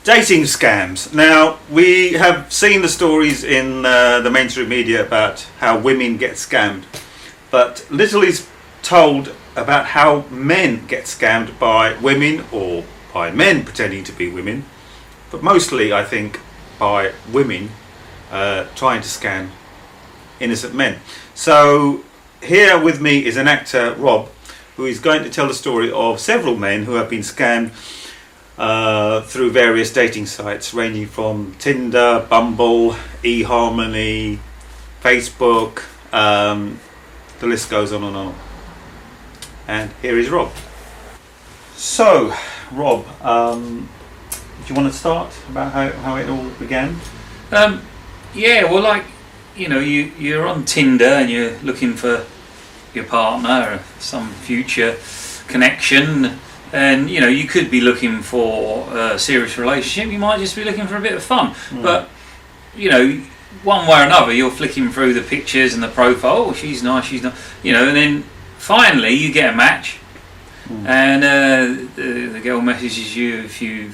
Dating scams. Now, we have seen the stories in the mainstream media about how women get scammed, but little is told about how men get scammed by women or by men pretending to be women, but mostly, I think, by women trying to scam innocent men. So, here with me is an actor, Rob, who is going to tell the story of several men who have been scammed through various dating sites ranging from Tinder, Bumble, Eharmony, Facebook, the list goes on and on. And here is Rob. So, Rob, do you want to start about how it all began? Yeah, well, like, you know, you're on Tinder and you're looking for your partner or some future connection. And you know, you could be looking for a serious relationship. You might just be looking for a bit of fun. But you know, one way or another, you're flicking through the pictures and the profile. Oh, she's nice. She's not. You know, and then finally you get a match, and the girl messages you a few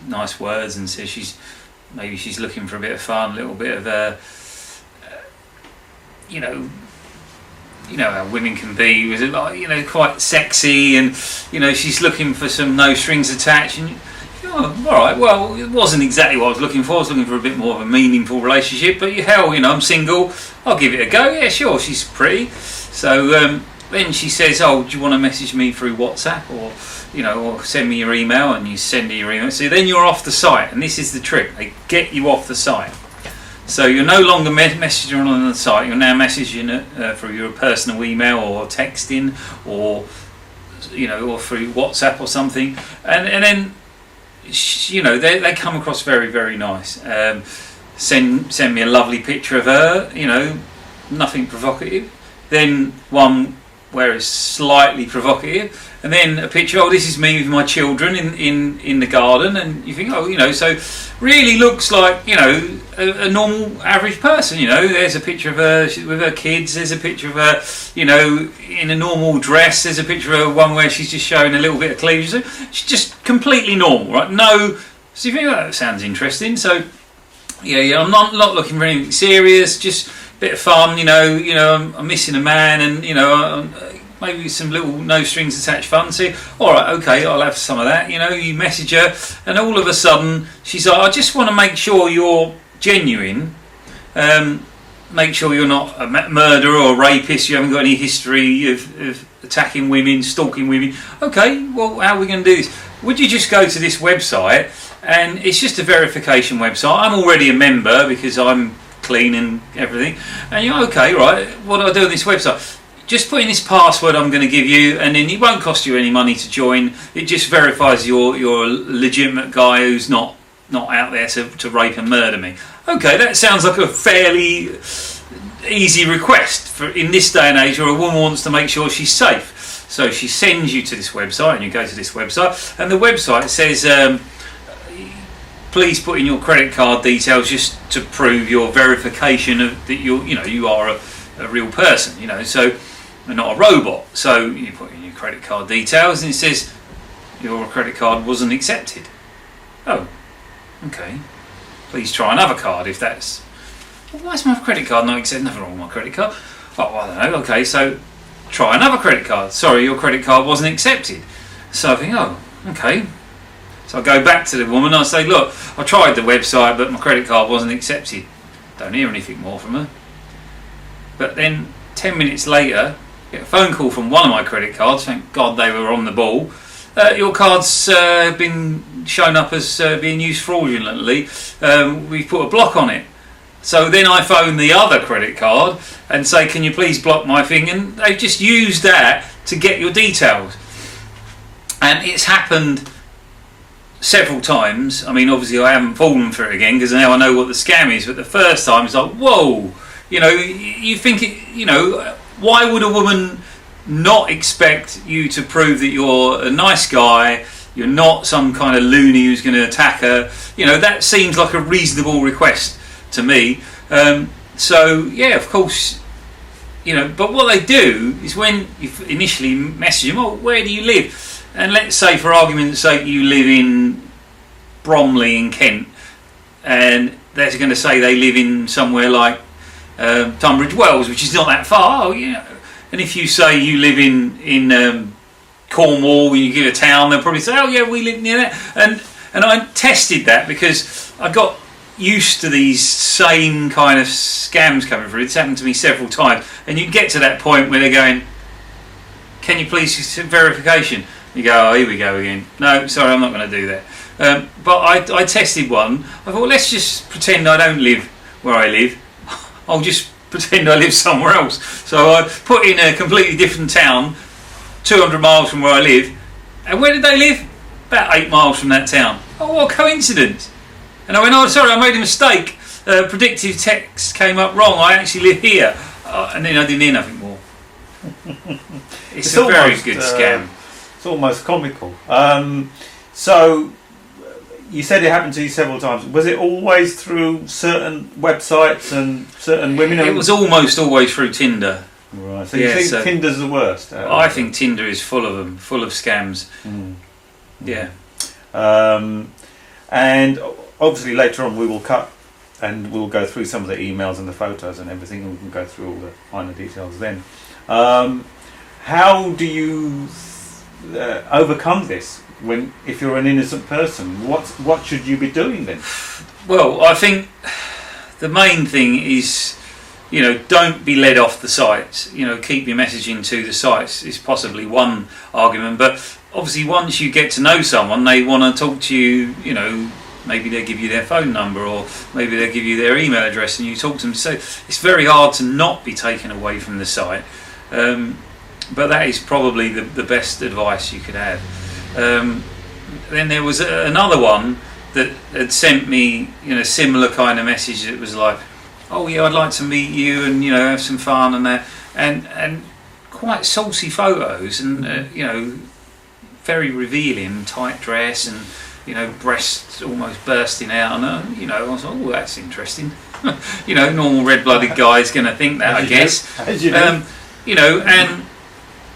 nice words and says maybe she's looking for a bit of fun, a little bit of you know how women can be, was it like, you know, quite sexy, and you know, she's looking for some no strings attached, and oh, all right, well, it wasn't exactly what I was looking for. I was looking for a bit more of a meaningful relationship, but hell, you know, I'm single, I'll give it a go. Yeah, sure, she's pretty. So then she says, oh, do you want to message me through WhatsApp, or you know, or send me your email? And you send her your email. So then you're off the site, and this is the trick, they get you off the site. So you're no longer messaging on the site, you're now messaging through your personal email or texting, or you know, or through WhatsApp or something, and then you know, they come across very, very nice. Send me a lovely picture of her, you know, nothing provocative. Then one where it's slightly provocative, and then a picture, oh, this is me with my children in the garden, and you think, oh, you know, so really looks like, you know, a normal average person. You know, there's a picture of her with her kids, there's a picture of her, you know, in a normal dress, there's a picture of her, one where she's just showing a little bit of cleavage. So she's just completely normal, right? No, so you think, oh, that sounds interesting. So yeah, I'm not looking for anything serious, just a bit of fun, you know, I'm missing a man, and you know, maybe some little no strings attached fun. So, all right, okay, I'll have some of that. You know, you message her, and all of a sudden she's like, I just want to make sure you're genuine. Make sure you're not a murderer or a rapist. You haven't got any history of attacking women, stalking women. Okay, well, how are we going to do this? Would you just go to this website? And it's just a verification website. I'm already a member because I'm clean and everything. And you're okay, right? What do I do on this website? Just put in this password I'm going to give you, and then it won't cost you any money to join. It just verifies you're a legitimate guy who's not out there to rape and murder me. Okay, that sounds like a fairly easy request for in this day and age where a woman wants to make sure she's safe. So she sends you to this website, and you go to this website, and the website says, please put in your credit card details just to prove your verification of that you are a real person, you know, so and not a robot. So you put in your credit card details, and it says your credit card wasn't accepted. Oh, okay. Please try another card if that's. Well, why is my credit card not accepted? Nothing wrong with my credit card. Oh, well, I don't know. Okay, so try another credit card. Sorry, your credit card wasn't accepted. So I think, oh, okay. So I go back to the woman and I say, look, I tried the website, but my credit card wasn't accepted. Don't hear anything more from her. But then 10 minutes later, I get a phone call from one of my credit cards. Thank God they were on the ball. Your card's been shown up as being used fraudulently. We've put a block on it. So then I phone the other credit card and say, can you please block my thing? And they've just used that to get your details. And it's happened several times. I mean, obviously I haven't fallen for it again because now I know what the scam is. But the first time it's like, whoa, you know, you think, you know, why would a woman not expect you to prove that you're a nice guy, you're not some kind of loony who's going to attack her? You know, that seems like a reasonable request to me. So yeah, of course, you know, but what they do is when you initially message them, oh, where do you live? And let's say, for argument's sake, you live in Bromley in Kent, and they're going to say they live in somewhere like Tunbridge Wells, which is not that far. Oh, yeah. And if you say you live in Cornwall, and you give a town, they'll probably say, "Oh yeah, we live near that." And I tested that because I got used to these same kind of scams coming through. It's happened to me several times, and you get to that point where they're going, "Can you please verification?" You go, "Oh, here we go again." No, sorry, I'm not going to do that. But I tested one. I thought, let's just pretend I don't live where I live. I'll just pretend I live somewhere else. So I put in a completely different town, 200 miles from where I live. And where did they live? About 8 miles from that town. Oh, what a coincidence. And I went, "Oh, sorry, I made a mistake. Predictive text came up wrong. I actually live here." And then I didn't hear nothing more. It's a very good scam. It's almost comical. So you said it happened to you several times. Was it always through certain websites and certain women? It was almost always through Tinder. Right. So you think Tinder's the worst? I think Tinder is full of them, full of scams. Yeah. And obviously later on we will cut and we'll go through some of the emails and the photos and everything, and we can go through all the finer details then. How do you overcome this if you're an innocent person? What should you be doing then? Well, I think the main thing is, don't be led off the sites. Keep your messaging to the sites is possibly one argument, but obviously once you get to know someone, they want to talk to you. Maybe they'll give you their phone number, or maybe they'll give you their email address, and you talk to them. So it's very hard to not be taken away from the site. But that is probably the best advice you could have. Then there was another one that had sent me, similar kind of message. It was like, "Oh yeah, I'd like to meet you and have some fun and that," and quite saucy photos and very revealing, tight dress and breasts almost bursting out, and I was like, "Oh, that's interesting." Normal red-blooded guy's going to think that, I guess. And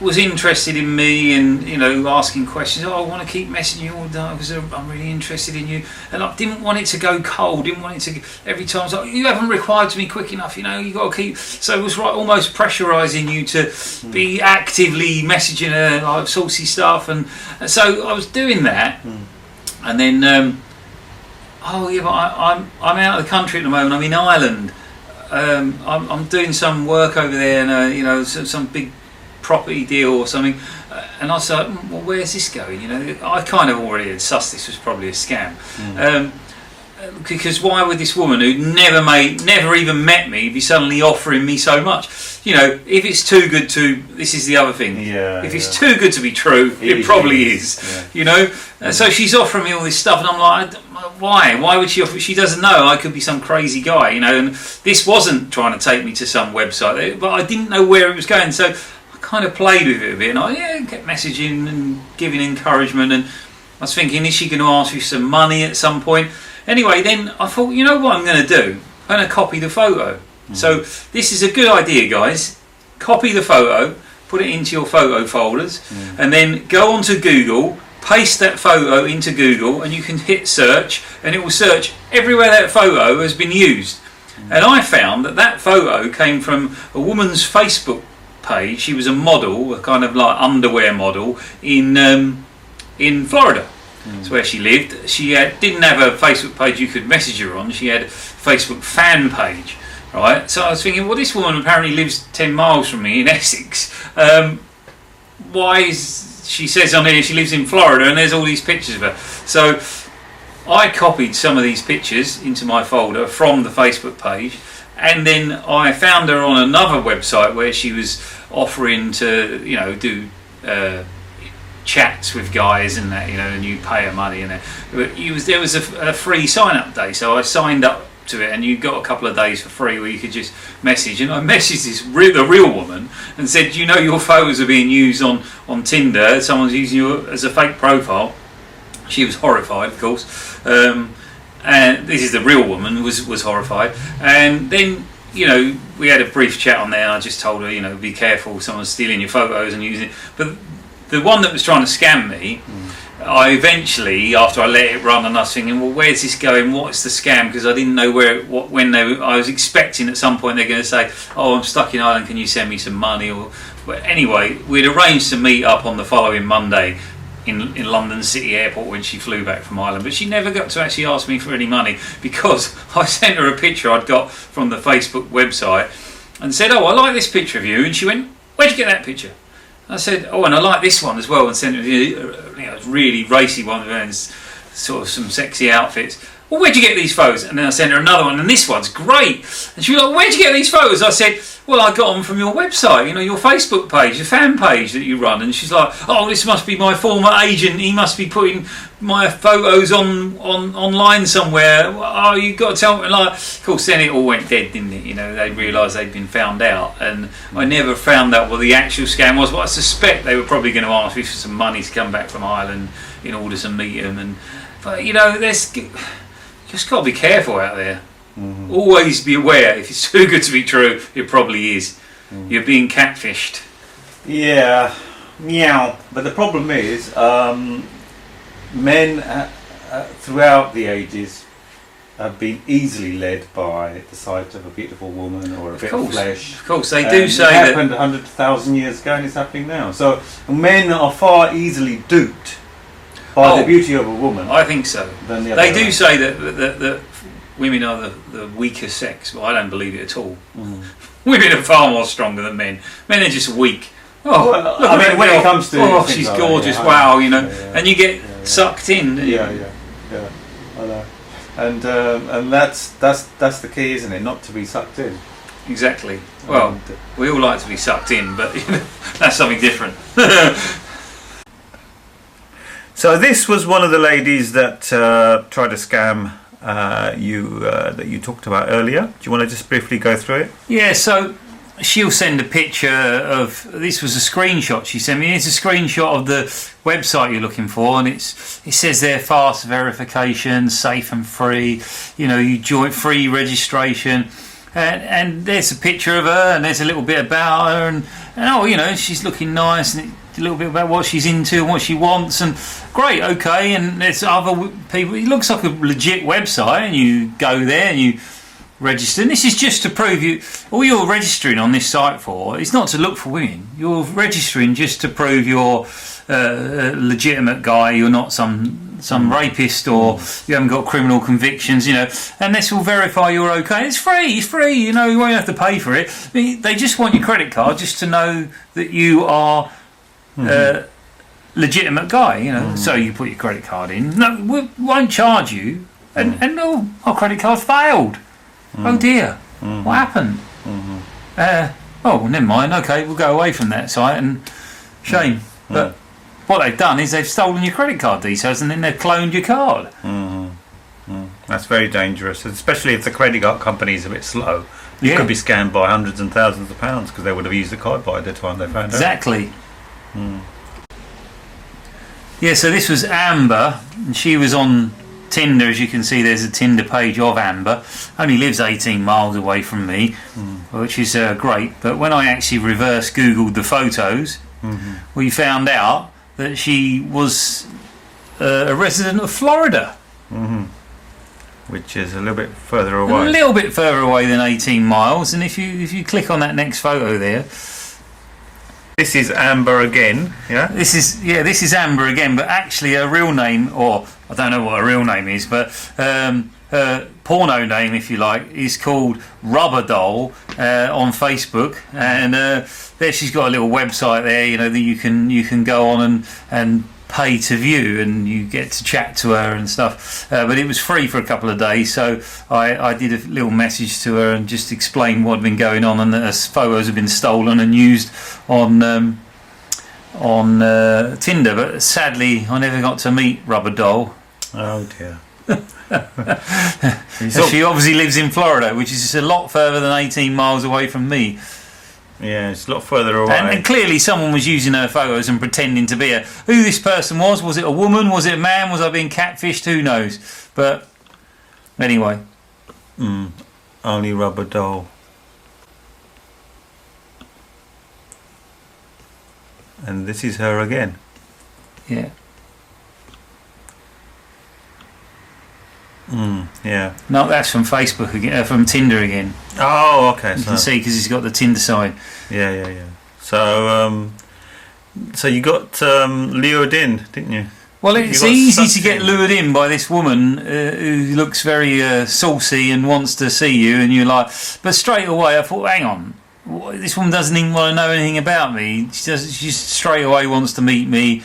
was interested in me and asking questions. "Oh, I want to keep messaging you all the time because I'm really interested in you." And I didn't want it to go cold. Didn't want it to every time. I was like, "You haven't replied to me quick enough. You got to keep." So it was almost pressurising you to be actively messaging her like saucy stuff, and so I was doing that. And then, "Oh yeah, but I'm out of the country at the moment. I'm in Ireland. I'm doing some work over there, and some big property deal or something." And I was like, "Well, where's this going?" I kind of already had sussed this was probably a scam. Because why would this woman who never even met me be suddenly offering me so much? If it's too good to, this is the other thing. If it's too good to be true, it probably is. So she's offering me all this stuff, and I'm like, why? Why would she offer? She doesn't know I could be some crazy guy, And this wasn't trying to take me to some website, but I didn't know where it was going. So I kind of played with it a bit, and I kept messaging and giving encouragement, and I was thinking, is she going to ask you some money at some point? Anyway, then I thought, what I'm going to do? I'm going to copy the photo. So this is a good idea, guys. Copy the photo, put it into your photo folders, and then go onto Google, paste that photo into Google, and you can hit search, and it will search everywhere that photo has been used. And I found that photo came from a woman's Facebook page. She was a model, a kind of like underwear model in Florida. That's where she lived. She didn't have a Facebook page you could message her on. She had a Facebook fan page, right? So I was thinking, well, this woman apparently lives 10 miles from me in Essex. Why is she says on here she lives in Florida and there's all these pictures of her? So I copied some of these pictures into my folder from the Facebook page, and then I found her on another website where she was offering to, do chats with guys and that, and you pay her money and that. There was a free sign-up day, so I signed up to it, and you got a couple of days for free where you could just message. And I messaged the real woman and said, your photos are being used on Tinder. Someone's using you as a fake profile. She was horrified, of course. And this is the real woman was horrified. And then we had a brief chat on there, and I just told her, be careful, someone's stealing your photos and using it. But the one that was trying to scam me I eventually, after I let it run, and I was thinking, well, where's this going? What's the scam? Because I didn't know I was expecting at some point they're going to say, oh, I'm stuck in Ireland, can you send me some money? But anyway, we'd arranged to meet up on the following Monday in London City Airport when she flew back from Ireland, but she never got to actually ask me for any money, because I sent her a picture I'd got from the Facebook website and said, oh, I like this picture of you, and she went, where'd you get that picture? I said, oh, and I like this one as well, and sent her a really racy one and sort of some sexy outfits. Well, where'd you get these photos? And then I sent her another one, and this one's great. And she was like, where'd you get these photos? I said, well, I got them from your website, your Facebook page, your fan page that you run. And she's like, oh, this must be my former agent. He must be putting my photos online somewhere. Oh, you've got to tell me. Like, of course, then it all went dead, didn't it? They realised they'd been found out. And I never found out what the actual scam was, but I suspect they were probably going to ask me for some money to come back from Ireland in order to meet them. But, there's just got to be careful out there. Mm-hmm. Always be aware, if it's too good to be true, it probably is. Mm. You're being catfished. Yeah, meow. But the problem is, men throughout the ages have been easily led by the sight of a beautiful woman or a bit of flesh. Of course, they do say that. It happened 100,000 years ago, and it's happening now. So men are far easily duped by the beauty of a woman. I think so. Than the they do say that women are the weaker sex. Well, I don't believe it at all. Mm. Women are far more stronger than men. Men are just weak. Oh, well, look, I mean, when it comes to she's gorgeous. Like wow, and you get sucked in. Yeah. I know. And that's the key, isn't it? Not to be sucked in. Exactly. Well, we all like to be sucked in, but that's something different. So this was one of the ladies that tried to scam you that you talked about earlier. Do you want to just briefly go through it? Yeah, so she'll send a picture of, this was a screenshot she sent me. It's a screenshot of the website you're looking for, and it says there fast verification, safe and free, you join free registration, and there's a picture of her, and there's a little bit about her, and she's looking nice, and a little bit about what she's into and what she wants, and great, okay. And there's other people. It looks like a legit website, and you go there and you register. And this is just to prove all you're registering on this site for is not to look for women. You're registering just to prove you're a legitimate guy. You're not some rapist, or you haven't got criminal convictions, and this will verify you're okay. It's free, you won't have to pay for it. I mean, they just want your credit card just to know that you are legitimate guy, so you put your credit card in. No, we won't charge you, and our credit card failed. Oh dear, what happened? Oh, never mind. Okay, we'll go away from that site, and shame. But what they've done is they've stolen your credit card details, and then they've cloned your card. That's very dangerous, especially if the credit card company is a bit slow. You could be scammed by hundreds and thousands of pounds because they would have used the card by the time they found out. Exactly. Yeah, so this was Amber, and she was on Tinder. As you can see, there's a Tinder page of Amber. Only lives 18 miles away from me, which is great. But when I actually reverse Googled the photos, we found out that she was a resident of Florida. Which is a little bit further away. A little bit further away than 18 miles. And if you click on that next photo there, this is Amber again, yeah? This is Amber again, but actually her real name, or I don't know what her real name is, but her porno name, if you like, is called Rubber Doll on Facebook, and there she's got a little website there, that you can go on and pay to view, and you get to chat to her and stuff, but it was free for a couple of days, so I did a little message to her and just explained what had been going on, and that her photos had been stolen and used on Tinder. But sadly I never got to meet Rubber Doll. Oh dear. She obviously lives in Florida, which is just a lot further than 18 miles away from me. Yeah, it's a lot further away. And clearly someone was using her photos and pretending to be her. Who this person was it a woman, was it a man, was I being catfished, who knows? But anyway. Only Rubber Doll. And this is her again. Yeah. Yeah. No, that's from Facebook again, from Tinder again. Oh, okay. You can see because he's got the Tinder side. Yeah. So, so you got lured in, didn't you? Well, it's easy to get lured in by this woman who looks very saucy and wants to see you, and you're like. But straight away, I thought, hang on, this woman doesn't even want to know anything about me. She straight away wants to meet me,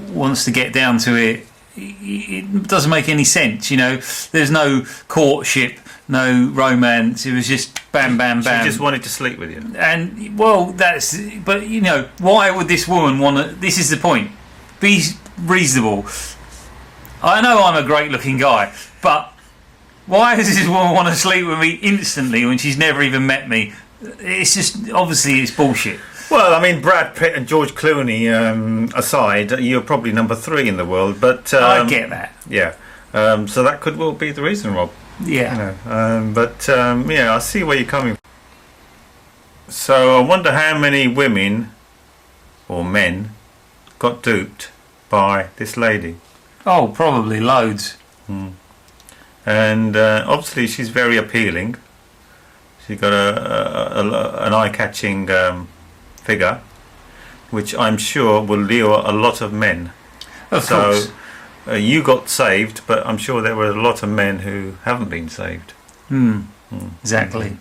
wants to get down to it. It doesn't make any sense, you know. There's no courtship, no romance. It was just bam, bam, bam. She just wanted to sleep with you. And well, but you know, why would this woman want to? This is the point. Be reasonable. I know I'm a great-looking guy, but why does this woman want to sleep with me instantly when she's never even met me? It's just obviously it's bullshit. Well, I mean, Brad Pitt and George Clooney aside, you're probably number 3 in the world, but I get that. Yeah, so that could well be the reason, Rob. Yeah. You know, yeah, I see where you're coming from. So I wonder how many women or men got duped by this lady. Oh, probably loads. And obviously she's very appealing. She's got an eye-catching figure, which I'm sure will lure a lot of men. Of course. You got saved, but I'm sure there were a lot of men who haven't been saved. Exactly.